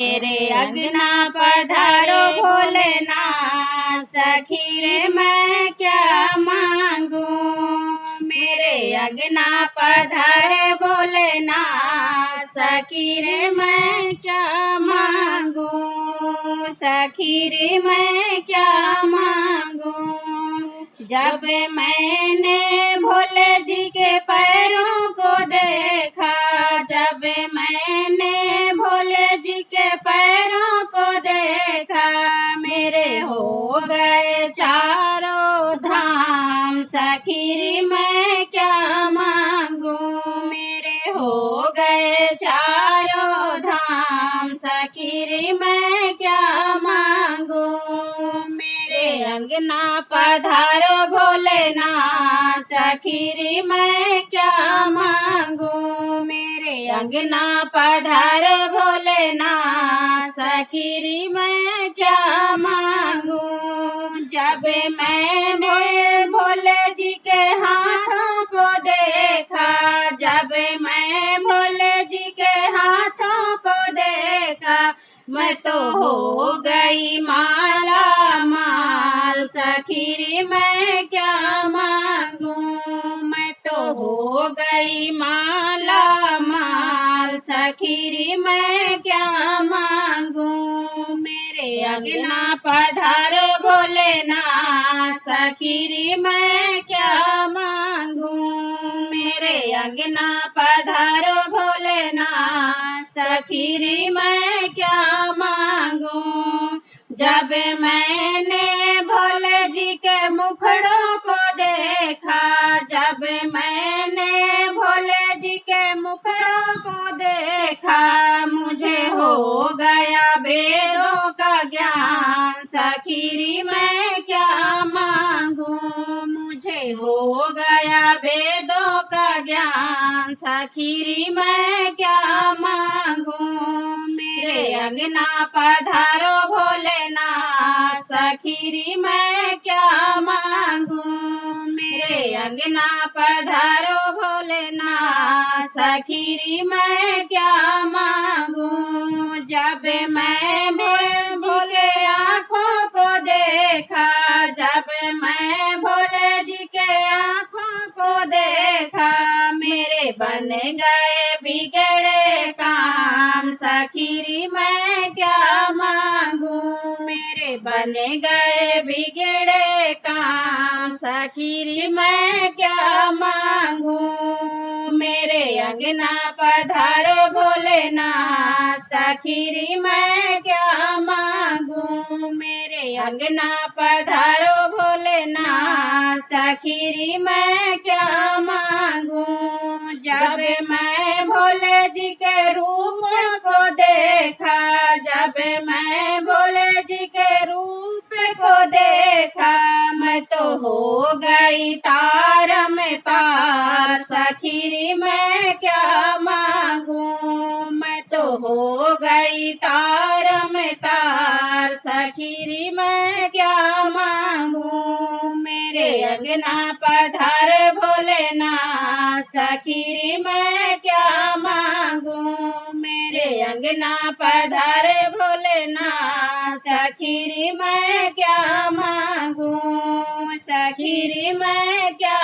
मेरे अंगना पधारो भोलेनाथ, सखी रे मैं क्या मांगू। मेरे अंगना पधारे भोलेनाथ, सखी रे मैं क्या मांगू। सखी रे मैं क्या मांगू। जब मैंने भोले जी के पैरों को देखा, जब मैंने भोले जी के पैरों को देखा, मेरे हो गए चारों धाम। सखी मैं क्या मांगू, मेरे हो गए चारों धाम। सखी मैं क्या मांगू। मेरे अंगना पधारो भोलेनाथ, सखी मैं क्या मांगू। मेरे अंगना पधारो भोलेनाथ, सखी मैं क्या मांगू। जब मैंने भोले जी के हाथों को देखा, जब मैं भोले जी के हाथों को देखा, मैं तो हो गई माला माल। सखी मैं क्या मांगू, मैं तो हो गई माला माल। सखी मैं क्या मांगू। मेरे अंगना पधारो भोलेनाथ, सखी मैं क्या मांगू। मेरे अंगना पधारो भोलेनाथ, सखी मैं क्या मांगू। जब मैंने भोले जी के मुखड़ों को देखा, जब मैंने भोले जी के मुखड़ों को देखा, मुझे हो गया वेदों का ज्ञान। सखी मैं क्या मांगू, मुझे हो गया वेदों का ज्ञान। सखी मैं क्या मांगू। मेरे अंगना पधारो भोलेनाथ, सखी मैं क्या मांगू। मेरे अंगना पधारो भोलेनाथ, सखी मैं क्या मांगू। जब मैंने भोले आँखों को देखा, जब मैं भोले जी के आँखों को देखा, मेरे बन गए बिगड़े काम। सखी मैं क्या मांगू। मेरे बन गए बिगड़े काम। सखी मैं क्या मांगू। मेरे अंगना पधारो भोलेनाथ, सखी मैं क्या मांगू। मेरे अंगना पधारो भोलेनाथ, सखी मैं क्या मांगू। जब मैं भोले जी के रूप को देखा, जब मैं भोले जी के रूप को देखा, मैं तो हो गई तार में तार। सखी मैं क्या मांगू, मैं तो हो गई तार में तार। सखी मैं क्या मांगू। मेरे अंगना पधार भोलेनाथ, सखी मैं क्या मांगू। मेरे अंगना पधार भोलेनाथ, सखी मैं क्या मांगू। सखी मैं क्या